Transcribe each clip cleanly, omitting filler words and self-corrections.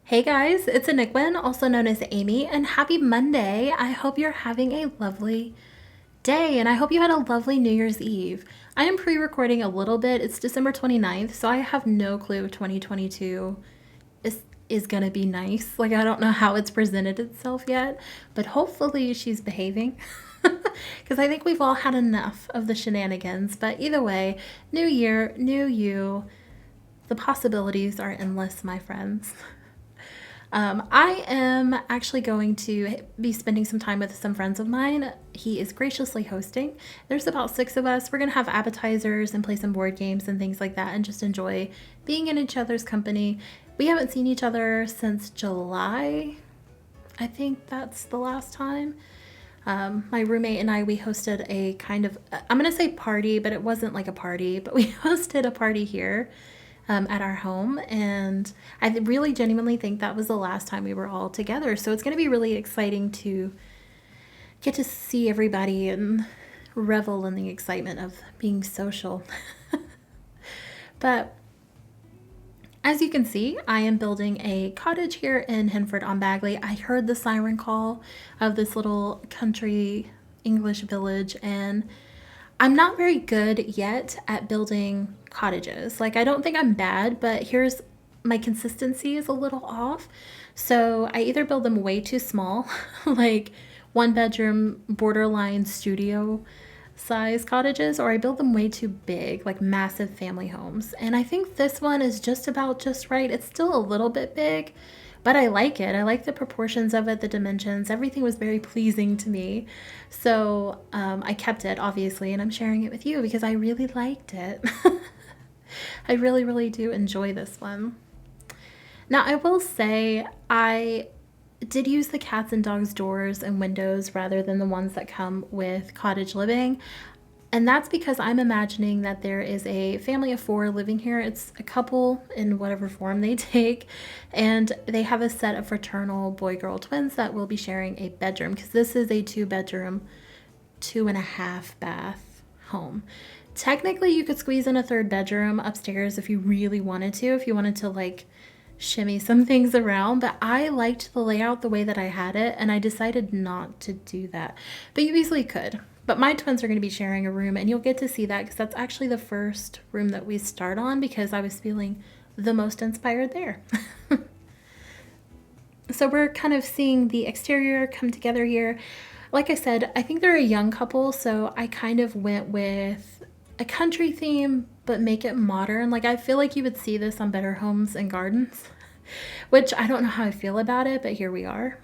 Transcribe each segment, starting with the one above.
Hey guys, it's ANicWin, also known as Amy, and happy Monday. I hope you're having a lovely day, and I hope you had a lovely New Year's Eve. I am pre-recording a little bit. It's December 29th, so I have no clue if 2022 is gonna be nice. Like, I don't know how it's presented itself yet, but hopefully she's behaving. Because I think we've all had enough of the shenanigans. But either way, new year, new you. The possibilities are endless, my friends. I am actually going to be spending some time with some friends of mine. He is graciously hosting. There's about 6 of us. We're going to have appetizers and play some board games and things like that and just enjoy being in each other's company. We haven't seen each other since July. I think that's the last time. My roommate and I, we hosted a kind of, I'm going to say party, but it wasn't like a party, but we hosted a party here at our home, and I really genuinely think that was the last time we were all together. So it's going to be really exciting to get to see everybody and revel in the excitement of being social. But as you can see, I am building a cottage here in Henford-on-Bagley. I heard the siren call of this little country English village, and I'm not very good yet at building cottages. Like, I don't think I'm bad, but here's my consistency is a little off. So I either build them way too small, like 1 bedroom borderline studio size cottages, or I build them way too big, like massive family homes. And I think this one is just about just right. It's still a little bit big, but I like it. I like the proportions of it, the dimensions. Everything was very pleasing to me. So I kept it, obviously, and I'm sharing it with you because I really liked it. I really, really do enjoy this one. Now, I will say I did use the cats and dogs doors and windows rather than the ones that come with cottage living. And that's because I'm imagining that there is a family of 4 living here. It's a couple in whatever form they take. And they have a set of fraternal boy-girl twins that will be sharing a bedroom, because this is a 2-bedroom, 2.5-bath home. Technically, you could squeeze in a 3rd bedroom upstairs if you really wanted to, if you wanted to like shimmy some things around, but I liked the layout the way that I had it, and I decided not to do that. But you easily could. But my twins are going to be sharing a room, and you'll get to see that because that's actually the first room that we start on because I was feeling the most inspired there. So we're kind of seeing the exterior come together here. Like I said, I think they're a young couple, so I kind of went with a country theme, but make it modern. Like, I feel like you would see this on Better Homes and Gardens, which I don't know how I feel about it, but here we are.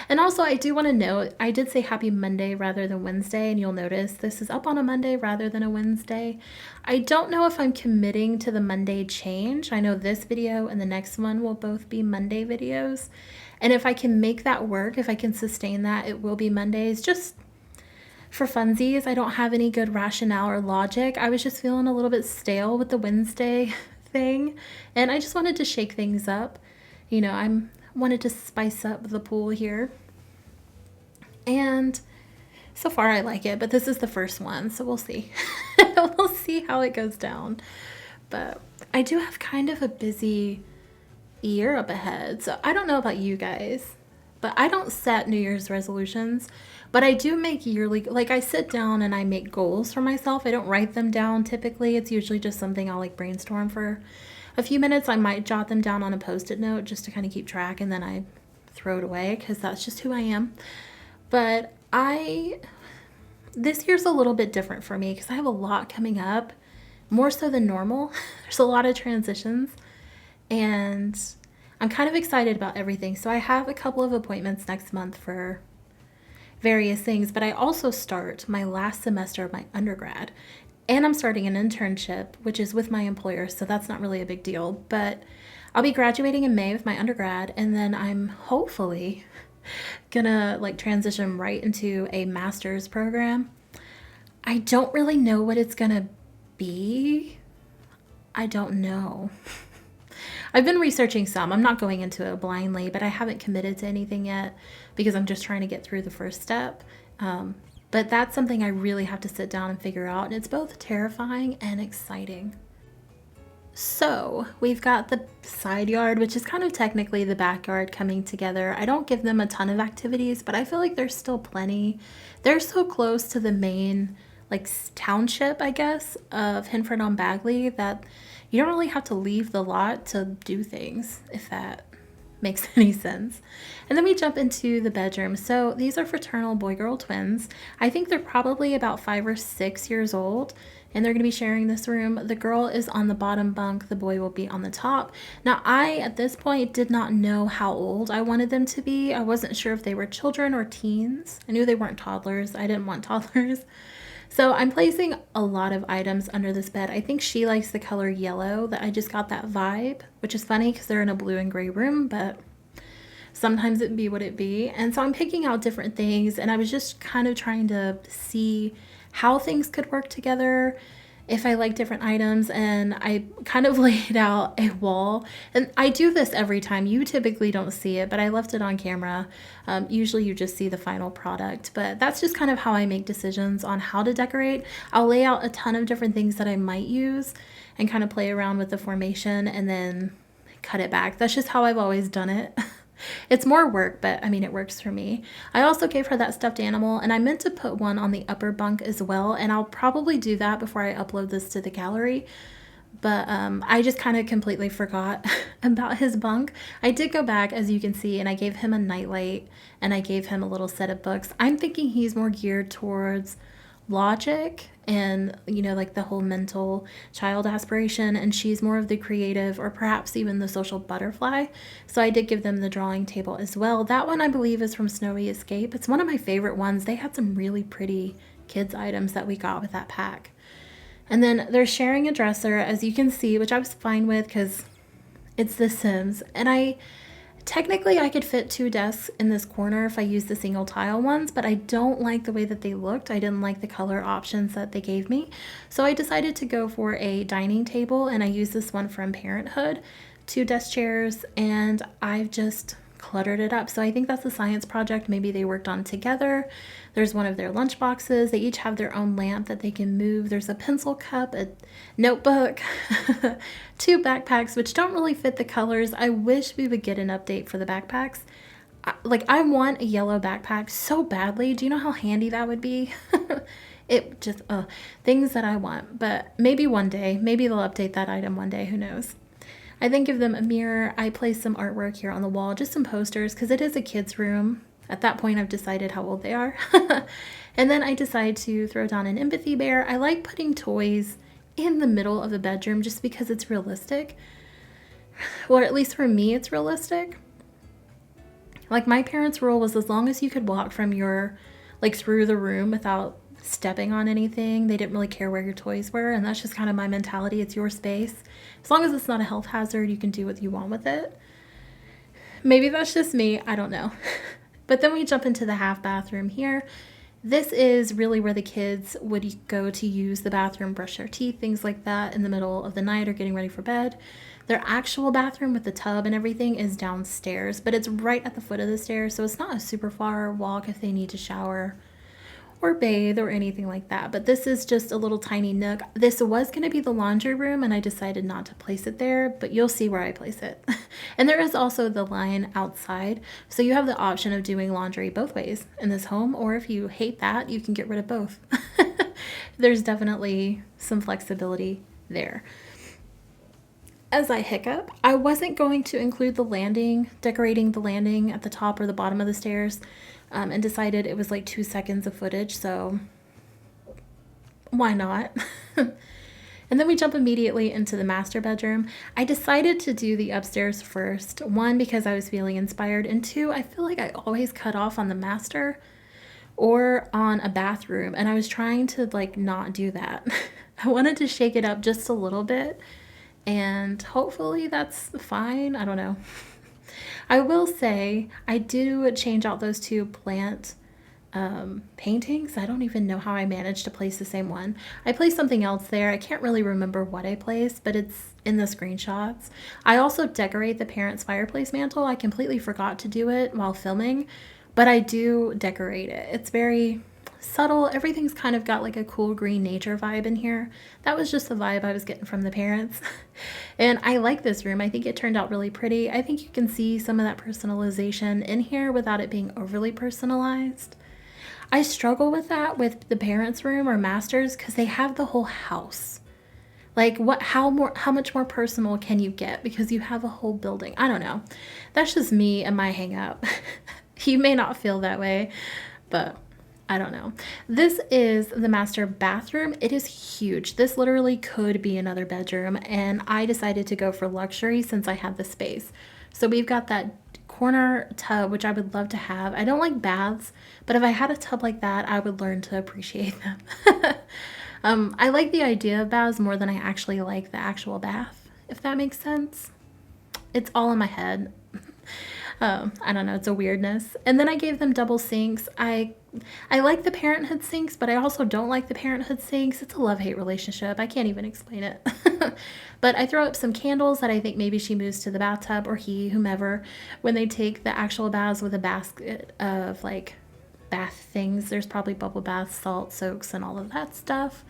And also, I do want to note, I did say happy Monday rather than Wednesday, and you'll notice this is up on a Monday rather than a Wednesday. I don't know if I'm committing to the Monday change. I know this video and the next one will both be Monday videos. And if I can make that work, if I can sustain that, it will be Mondays. Just for funsies, I don't have any good rationale or logic. I was just feeling a little bit stale with the Wednesday thing, and I just wanted to shake things up. You know, I wanted to spice up the pool here. And so far I like it, but this is the first one, so we'll see. We'll see how it goes down. But I do have kind of a busy year up ahead, so I don't know about you guys, but I don't set New Year's resolutions, but I do make yearly, like I sit down and I make goals for myself. I don't write them down typically. It's usually just something I'll like brainstorm for a few minutes. I might jot them down on a Post-it note just to kind of keep track, and then I throw it away because that's just who I am. But this year's a little bit different for me because I have a lot coming up, more so than normal. There's a lot of transitions, and I'm kind of excited about everything. So I have a couple of appointments next month for various things, but I also start my last semester of my undergrad, and I'm starting an internship, which is with my employer, so that's not really a big deal. But I'll be graduating in May with my undergrad, and then I'm hopefully gonna like transition right into a master's program. I don't really know what it's gonna be. I don't know. I've been researching some. I'm not going into it blindly, but I haven't committed to anything yet because I'm just trying to get through the first step. But that's something I really have to sit down and figure out, and it's both terrifying and exciting. So we've got the side yard, which is kind of technically the backyard, coming together. I don't give them a ton of activities, but I feel like there's still plenty. They're so close to the main like township, I guess, of Henford-on-Bagley that you don't really have to leave the lot to do things, if that makes any sense. And then we jump into the bedroom. So these are fraternal boy-girl twins. I think they're probably about 5 or 6 years old, and they're going to be sharing this room. The girl is on the bottom bunk, the boy will be on the top. Now, I at this point did not know how old I wanted them to be. I wasn't sure if they were children or teens. I knew they weren't toddlers. I didn't want toddlers. So I'm placing a lot of items under this bed. I think she likes the color yellow, that I just got that vibe, which is funny because they're in a blue and gray room, but sometimes it be what it be. And so I'm picking out different things, and I was just kind of trying to see how things could work together, if I like different items. And I kind of laid out a wall, and I do this every time. You typically don't see it, but I left it on camera. Usually you just see the final product, but that's just kind of how I make decisions on how to decorate. I'll lay out a ton of different things that I might use and kind of play around with the formation and then cut it back. That's just how I've always done it. It's more work, but I mean, it works for me. I also gave her that stuffed animal, and I meant to put one on the upper bunk as well, and I'll probably do that before I upload this to the gallery. But I just kind of completely forgot about his bunk. I did go back, as you can see, and I gave him a nightlight, and I gave him a little set of books. I'm thinking he's more geared towards logic and, you know, like the whole mental child aspiration, and she's more of the creative or perhaps even the social butterfly. So I did give them the drawing table as well. That one I believe is from Snowy Escape. It's one of my favorite ones. They had some really pretty kids items that we got with that pack. And then they're sharing a dresser, as you can see, which I was fine with because it's The Sims. And technically I could fit 2 desks in this corner if I use the single tile ones, but I don't like the way that they looked. I didn't like the color options that they gave me. So I decided to go for a dining table, and I used this one from Parenthood, 2 desk chairs, and I've just cluttered it up. So I think that's a science project maybe they worked on together. There's one of their lunch boxes. They each have their own lamp that they can move. There's a pencil cup, a notebook, 2 backpacks, which don't really fit the colors. I wish we would get an update for the backpacks. I want a yellow backpack so badly. Do you know how handy that would be? It just, things that I want, but maybe one day, maybe they'll update that item one day. Who knows? I then give them a mirror. I place some artwork here on the wall, just some posters, because it is a kid's room. At that point, I've decided how old they are. And then I decide to throw down an empathy bear. I like putting toys in the middle of the bedroom just because it's realistic. Well, at least for me, it's realistic. Like, my parents' rule was as long as you could walk from through the room without stepping on anything, they didn't really care where your toys were. And that's just kind of my mentality. It's your space. As long as it's not a health hazard, you can do what you want with it. Maybe that's just me. I don't know. But then we jump into the half bathroom here. This is really where the kids would go to use the bathroom, brush their teeth, things like that in the middle of the night or getting ready for bed. Their actual bathroom with the tub and everything is downstairs, but it's right at the foot of the stairs, so it's not a super far walk if they need to shower or bathe or anything like that. But this is just a little tiny nook. This was going to be the laundry room, and I decided not to place it there, but you'll see where I place it. And there is also the line outside, so you have the option of doing laundry both ways in this home, or if you hate that, you can get rid of both. There's definitely some flexibility there. As I hiccup, I wasn't going to include the landing, decorating the landing at the top or the bottom of the stairs, and decided it was like 2 seconds of footage, so why not? And then we jump immediately into the master bedroom. I decided to do the upstairs first, 1, because I was feeling inspired, and 2, I feel like I always cut off on the master or on a bathroom, and I was trying to not do that. I wanted to shake it up just a little bit, and hopefully that's fine. I don't know. I will say I do change out those 2 plant paintings. I don't even know how I managed to place the same one. I placed something else there. I can't really remember what I placed, but it's in the screenshots. I also decorate the parents' fireplace mantle. I completely forgot to do it while filming, but I do decorate it. It's very subtle. Everything's kind of got like a cool green nature vibe in here. That was just the vibe I was getting from the parents. And I like this room. I think it turned out really pretty. I think you can see some of that personalization in here without it being overly personalized. I struggle with that with the parents' room or master's because they have the whole house. Like how much more personal can you get because you have a whole building? I don't know. That's just me and my hang up. You may not feel that way, but I don't know. This is the master bathroom. It is huge. This literally could be another bedroom, and I decided to go for luxury since I had the space. So we've got that corner tub, which I would love to have. I don't like baths, but if I had a tub like that, I would learn to appreciate them. I like the idea of baths more than I actually like the actual bath, if that makes sense. It's all in my head. I don't know, it's a weirdness. And then I gave them double sinks. I like the parenthood sinks, but I also don't like the parenthood sinks. It's a love-hate relationship. I can't even explain it. But I throw up some candles that I think maybe she moves to the bathtub, or he, whomever, when they take the actual baths with a basket of like bath things. There's probably bubble baths, salt soaks, and all of that stuff.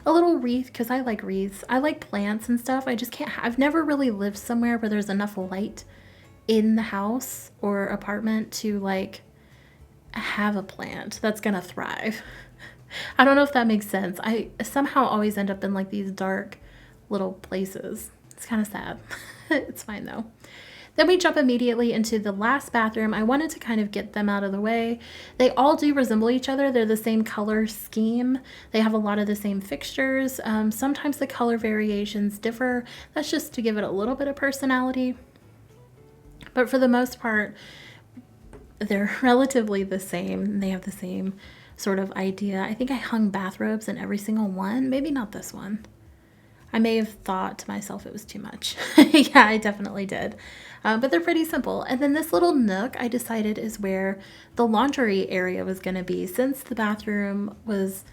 A little wreath, because I like wreaths. I like plants and stuff. I just can't, I've never really lived somewhere where there's enough light in the house or apartment to like have a plant that's gonna thrive. I don't know if that makes sense. I somehow always end up in like these dark little places. It's kind of sad. It's fine though. Then we jump immediately into the last bathroom. I wanted to kind of get them out of the way. They all do resemble each other. They're the same color scheme. They have a lot of the same fixtures. Sometimes the color variations differ. That's just to give it a little bit of personality. But for the most part, they're relatively the same. They have the same sort of idea. I think I hung bathrobes in every single one. Maybe not this one. I may have thought to myself it was too much. Yeah, I definitely did. But they're pretty simple. And then this little nook I decided is where the laundry area was going to be. Since the bathroom was,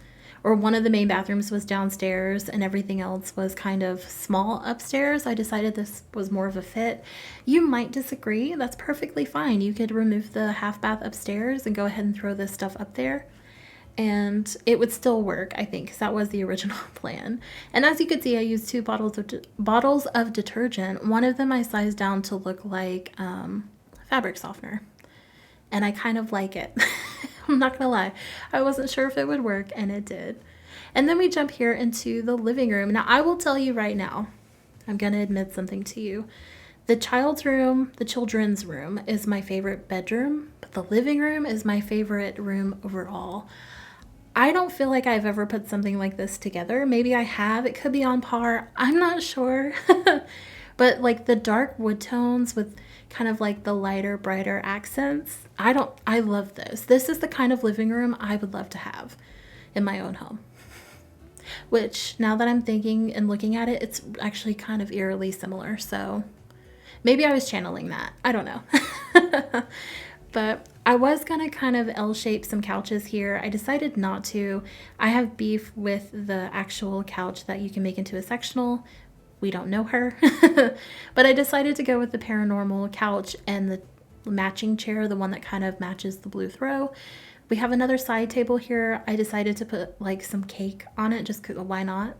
or one of the main bathrooms was downstairs and everything else was kind of small upstairs, I decided this was more of a fit. You might disagree. That's perfectly fine. You could remove the half bath upstairs and go ahead and throw this stuff up there. And it would still work, I think, because that was the original plan. And as you can see, I used 2 bottles of detergent. One of them I sized down to look like fabric softener. And I kind of like it. I'm not gonna lie. I wasn't sure if it would work, and it did. And then we jump here into the living room. Now, I will tell you right now, I'm gonna admit something to you. The children's room is my favorite bedroom, but the living room is my favorite room overall. I don't feel like I've ever put something like this together. Maybe I have. It could be on par. I'm not sure. But like the dark wood tones with kind of like the lighter, brighter accents. I love this. This is the kind of living room I would love to have in my own home. Which, now that I'm thinking and looking at it, it's actually kind of eerily similar. So maybe I was channeling that. I don't know. But I was going to kind of L-shape some couches here. I decided not to. I have beef with the actual couch that you can make into a sectional. We don't know her. But I decided to go with the paranormal couch and the matching chair, the one that kind of matches the blue throw. We have another side table here. I decided to put like some cake on it, just 'cause why not?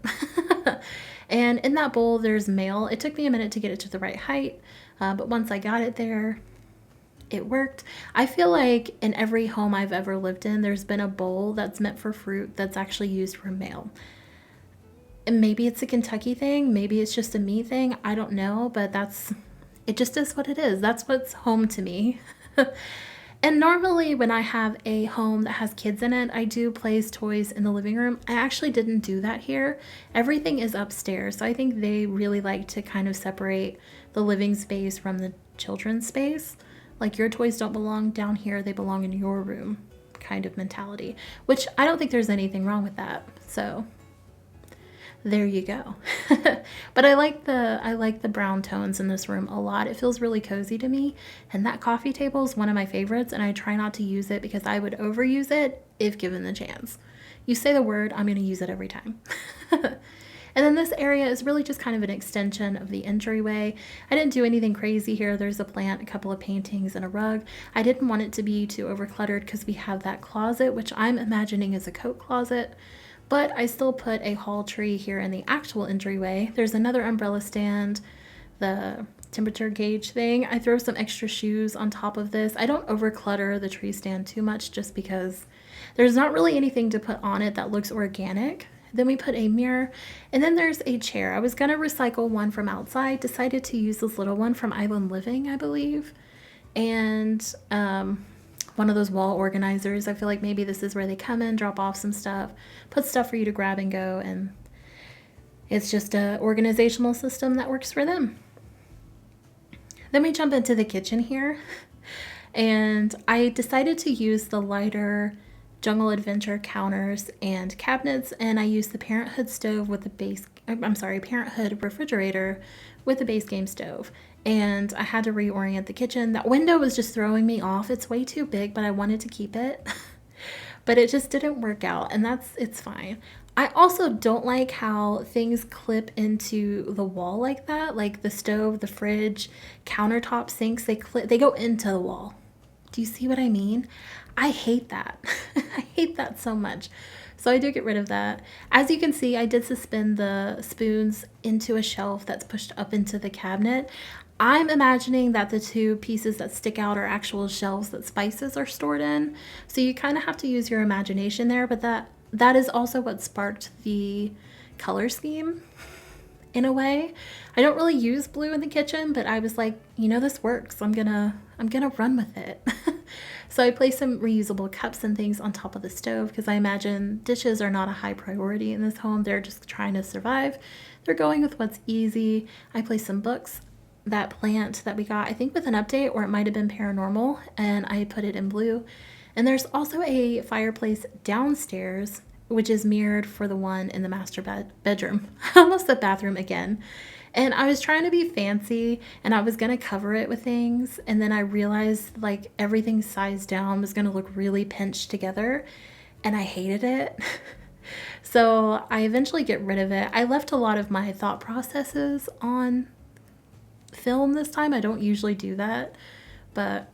And in that bowl, there's mail. It took me a minute to get it to the right height, but once I got it there, it worked. I feel like in every home I've ever lived in, there's been a bowl that's meant for fruit that's actually used for mail. And maybe it's a Kentucky thing. Maybe it's just a me thing. I don't know, but it just is what it is. That's what's home to me. And normally when I have a home that has kids in it, I do place toys in the living room. I actually didn't do that here. Everything is upstairs. So I think they really like to kind of separate the living space from the children's space. Like, your toys don't belong down here, they belong in your room kind of mentality, which I don't think there's anything wrong with that. So there you go. But I like the brown tones in this room a lot. It feels really cozy to me. And that coffee table is one of my favorites, and I try not to use it because I would overuse it if given the chance. You say the word, I'm going to use it every time. And then this area is really just kind of an extension of the entryway. I didn't do anything crazy here. There's a plant, a couple of paintings, and a rug. I didn't want it to be too overcluttered because we have that closet, which I'm imagining is a coat closet. But I still put a hall tree here in the actual entryway. There's another umbrella stand, the temperature gauge thing. I throw some extra shoes on top of this. I don't overclutter the tree stand too much just because there's not really anything to put on it that looks organic. Then we put a mirror, and then there's a chair. I was gonna recycle one from outside, decided to use this little one from Island Living, I believe. And one of those wall organizers. I feel like maybe this is where they come in, drop off some stuff, put stuff for you to grab and go, and it's just an organizational system that works for them. Then we jump into the kitchen here, and I decided to use the lighter Jungle Adventure counters and cabinets, and I used the Parenthood stove with the base, Parenthood refrigerator with the base game stove. And I had to reorient the kitchen. That window was just throwing me off. It's way too big, but I wanted to keep it. But it just didn't work out, and it's fine. I also don't like how things clip into the wall like that, like the stove, the fridge, countertop sinks, they go into the wall. Do you see what I mean? I hate that. I hate that so much. So I do get rid of that. As you can see, I did suspend the spoons into a shelf that's pushed up into the cabinet. I'm imagining that the two pieces that stick out are actual shelves that spices are stored in. So you kind of have to use your imagination there, but that is also what sparked the color scheme in a way. I don't really use blue in the kitchen, but I was like, this works. I'm gonna run with it. So I placed some reusable cups and things on top of the stove because I imagine dishes are not a high priority in this home. They're just trying to survive. They're going with what's easy. I placed some books, that plant that we got, I think with an update, or it might have been paranormal, and I put it in blue. And there's also a fireplace downstairs, which is mirrored for the one in the master bedroom. I almost said bathroom again. And I was trying to be fancy, and I was going to cover it with things, and then I realized like everything sized down was going to look really pinched together, and I hated it. So I eventually get rid of it. I left a lot of my thought processes on film this time. I don't usually do that, but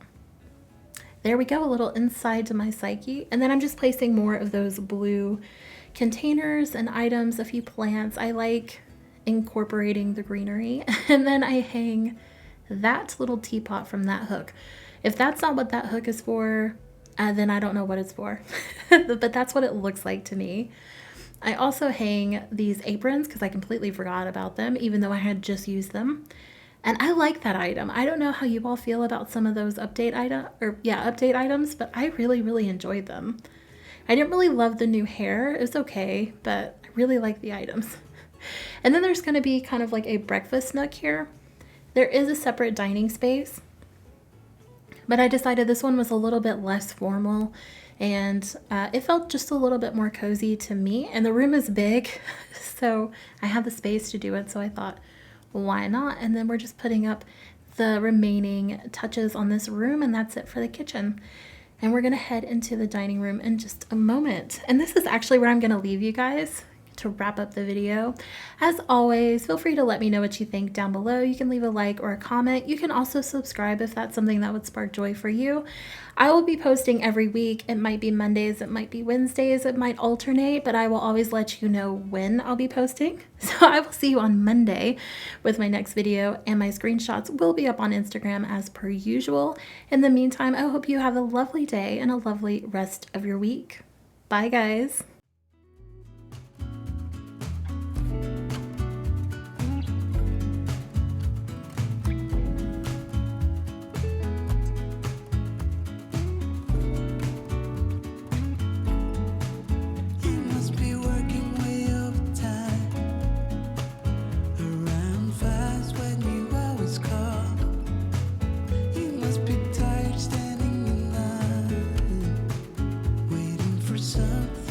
there we go, a little inside to my psyche. And then I'm just placing more of those blue containers and items, a few plants. I like incorporating the greenery. And then I hang that little teapot from that hook. If that's not what that hook is for, then I don't know what it's for. But that's what it looks like to me. I also hang these aprons because I completely forgot about them, even though I had just used them. And I like that item. I don't know how you all feel about some of those update items, but I really, really enjoyed them. I didn't really love the new hair. It was okay, but I really like the items. And then there's going to be kind of like a breakfast nook here. There is a separate dining space, but I decided this one was a little bit less formal, and it felt just a little bit more cozy to me. And the room is big, so I have the space to do it, so I thought, why not? And then we're just putting up the remaining touches on this room, and that's it for the kitchen. And we're gonna head into the dining room in just a moment. And this is actually where I'm gonna leave you guys to wrap up the video. As always, feel free to let me know what you think down below. You can leave a like or a comment. You can also subscribe if that's something that would spark joy for you. I will be posting every week. It might be Mondays, it might be Wednesdays, it might alternate, but I will always let you know when I'll be posting. So I will see you on Monday with my next video, and my screenshots will be up on Instagram as per usual. In the meantime, I hope you have a lovely day and a lovely rest of your week. Bye, guys. Something